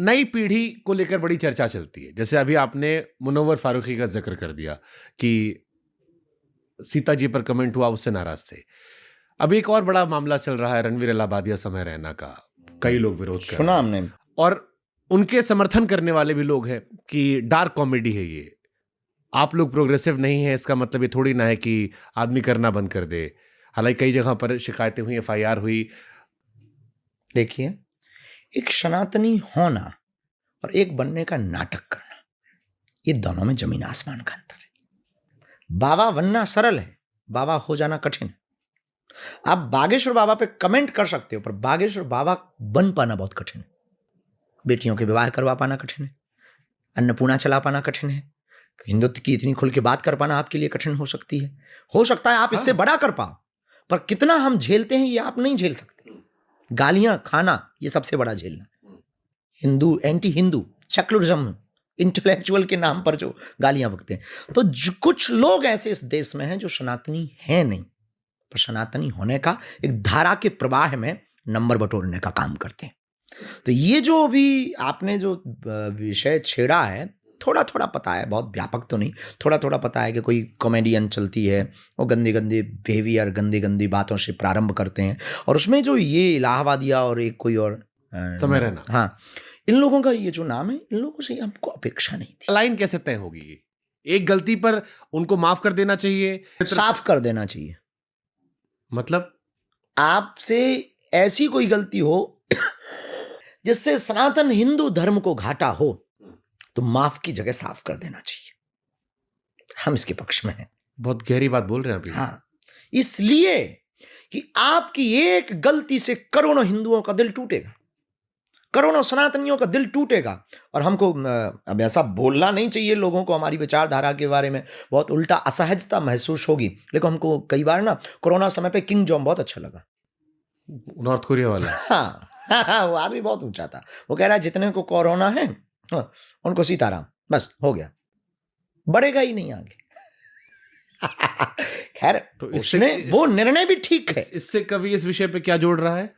नई पीढ़ी को लेकर बड़ी चर्चा चलती है। जैसे अभी आपने मुनव्वर फारूकी का जिक्र कर दिया कि सीता जी पर कमेंट हुआ, उससे नाराज थे। अभी एक और बड़ा मामला चल रहा है रणवीर इलाहाबादिया समय रैना का। कई लोग विरोध कर सुना रहे हैं हमने, और उनके समर्थन करने वाले भी लोग हैं कि डार्क कॉमेडी है ये, आप लोग प्रोग्रेसिव नहीं है, इसका मतलब ये थोड़ी ना है कि आदमी करना बंद कर दे। हालांकि कई जगह पर शिकायतें हुई, FIR हुई। देखिए, एक सनातनी होना और एक बनने का नाटक करना, ये दोनों में जमीन आसमान का अंतर है। बाबा बनना सरल है, बाबा हो जाना कठिन है। आप बागेश्वर बाबा पे कमेंट कर सकते हो, पर बागेश्वर बाबा बन पाना बहुत कठिन है। बेटियों के विवाह करवा पाना कठिन है, अन्नपूर्णा चला पाना कठिन है, हिंदुत्व की इतनी खुल के बात कर पाना आपके लिए कठिन हो सकती है। हो सकता है आप इससे बड़ा कर पाओ, पर कितना हम झेलते हैं ये आप नहीं झेल सकते। गालियां खाना ये सबसे बड़ा झेलना। Hindu, anti Hindu, secularism, intellectual के नाम पर जो गालियां बकते हैं, तो कुछ लोग ऐसे इस देश में हैं जो सनातनी हैं नहीं, पर सनातनी होने का एक धारा के प्रवाह में नंबर बटोरने का काम करते हैं। तो ये जो भी आपने जो विषय छेड़ा है, थोड़ा थोड़ा पता है, बहुत व्यापक तो नहीं, थोड़ा थोड़ा पता है कि कोई कॉमेडियन चलती है, वो गंदी गंदी बिहेवियर, गंदी गंदी बातों से प्रारंभ करते हैं, और उसमें जो ये इलाहाबादिया और एक कोई और समय रैना, हाँ, इन लोगों का ये जो नाम है, इन लोगों से हमको अपेक्षा नहीं थी। लाइन कैसे तय होगी? ये एक गलती पर उनको माफ कर देना चाहिए, साफ कर देना चाहिए। मतलब आपसे ऐसी कोई गलती हो जिससे सनातन हिंदू धर्म को घाटा हो, तो माफ की जगह साफ कर देना चाहिए। हम इसके पक्ष में हैं। बहुत गहरी बात बोल रहे हैं अभी। हाँ, इसलिए कि आपकी एक गलती से करोड़ों हिंदुओं का दिल टूटेगा, करोड़ों सनातनियों का दिल टूटेगा। और हमको अब ऐसा बोलना नहीं चाहिए लोगों को, हमारी विचारधारा के बारे में बहुत उल्टा असहजता महसूस होगी, लेकिन हमको कई बार ना कोरोना समय पे किंग जॉन बहुत अच्छा लगा, नॉर्थ कोरिया वाला। हाँ, वो आदमी बहुत ऊंचा था। वो कह रहा है जितने को कोरोना है उनको सीताराम, बस हो गया, बढ़ेगा ही नहीं आगे। खैर, तो उसने वो निर्णय भी ठीक है। इससे कभी इस विषय पे क्या जोड़ रहा है?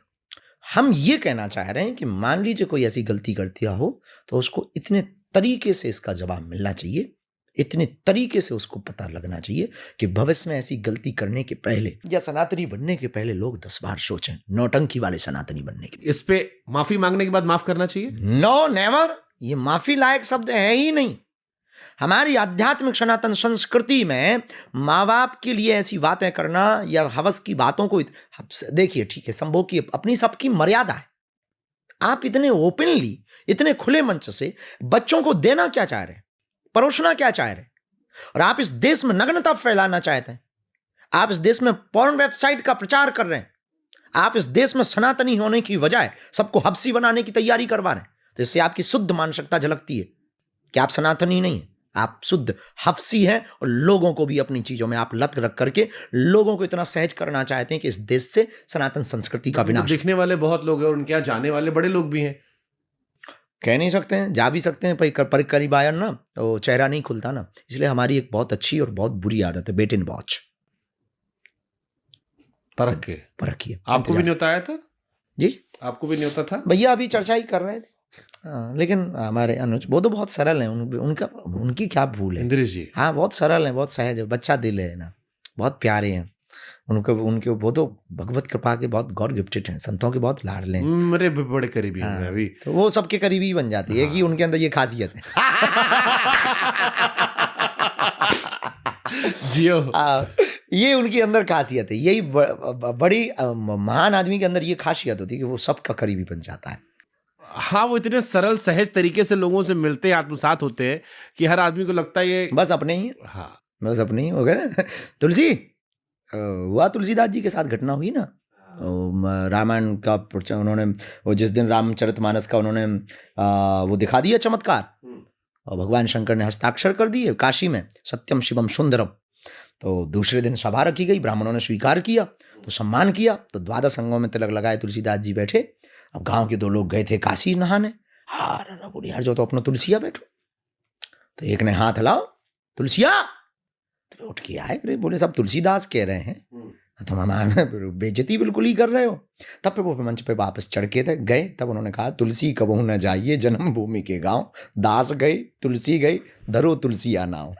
हम ये कहना चाह रहे हैं कि मान लीजिए कोई ऐसी गलती कर दिया हो, तो उसको इतने तरीके से इसका जवाब मिलना चाहिए, इतने तरीके से उसको पता लगना चाहिए कि भविष्य में ऐसी गलती करने के पहले या सनातनी बनने के पहले लोग 10 बार सोचें, नौटंकी वाले सनातनी बनने के। इस पे माफी मांगने के बाद माफ करना चाहिए? No, never. ये माफी लायक शब्द है ही नहीं। हमारी आध्यात्मिक सनातन संस्कृति में माँ बाप के लिए ऐसी बातें करना या हवस की बातों को, देखिए ठीक है, संभोग की अपनी सबकी मर्यादा है। आप इतने ओपनली, इतने खुले मंच से बच्चों को देना क्या चाह रहे हैं, परोसना क्या चाह रहे हैं? और आप इस देश में नग्नता फैलाना चाहते हैं, आप इस देश में पॉर्न वेबसाइट का प्रचार कर रहे हैं, आप इस देश में सनातनी होने की बजाय सबको हबसी बनाने की तैयारी करवा रहे हैं। तो इससे आपकी शुद्ध मानसिकता झलकती है कि आप सनातनी नहीं है, आप शुद्ध हफसी हैं, और लोगों को भी अपनी चीजों में आप लत रख करके लोगों को इतना सहज करना चाहते हैं कि इस देश से सनातन संस्कृति का विनाश। दिखने वाले बहुत लोग हैं और उनके यहाँ जाने वाले बड़े लोग भी हैं। कह नहीं सकते हैं, जा भी सकते हैं, पर करीब आया ना तो चेहरा नहीं खुलता ना। इसलिए हमारी एक बहुत अच्छी और बहुत बुरी आदत है, वेट एंड वॉच, परखिए। आपको भी नहीं होता आया था जी? आपको भी नहीं होता था भैया? अभी चर्चा ही कर रहे थे। हाँ, लेकिन हमारे अनुज वो तो बहुत सरल हैं, उनकी क्या भूल है इंद्रेश जी? हाँ, बहुत सरल है, बहुत सहज है, बच्चा दिल है ना, बहुत प्यारे हैं। उनके वो तो भगवत कृपा के बहुत गॉड गिफ्टेड हैं, संतों के बहुत लाडले हैं, मेरे बड़े करीबी हैं अभी। तो वो सबके करीबी बन जाती है कि उनके अंदर ये खासियत है। जियो, ये उनके अंदर खासियत है। यही बड़ी महान आदमी के अंदर ये खासियत होती है कि वो सबका करीबी बन जाता है। हाँ, वो इतने सरल सहज तरीके से लोगों से मिलते हैं, आत्मसात होते हैं कि हर आदमी को लगता है ये बस अपने ही। हाँ, बस अपने ही हो गए। तुलसी हुआ, तुलसीदास जी के साथ घटना हुई ना, रामायण का उन्होंने, वो जिस दिन रामचरितमानस का उन्होंने वो दिखा दिया चमत्कार, और भगवान शंकर ने हस्ताक्षर कर दिए काशी में, सत्यम शिवम सुंदरम। तो दूसरे दिन सभा रखी गई, ब्राह्मणों ने स्वीकार किया, तो सम्मान किया, तो 12 अंगों में तिलक लगाए तुलसीदास जी बैठे। अब गांव के 2 लोग गए थे काशी नहाने, हाँ बोली यार जो तो अपना तुलसिया बैठो। तो एक ने हाथ हिलाओ, तुलसिया, तो उठ के आए, अरे बोले सब तुलसीदास कह रहे हैं तो मामा बेइज्जती बिल्कुल ही कर रहे हो। तब फिर वो मंच पे वापस चढ़ के थे गए, तब उन्होंने कहा तुलसी कबहू न जाइए जन्मभूमि के गांव, दास गई तुलसी गई धरो तुलसी आनाओ।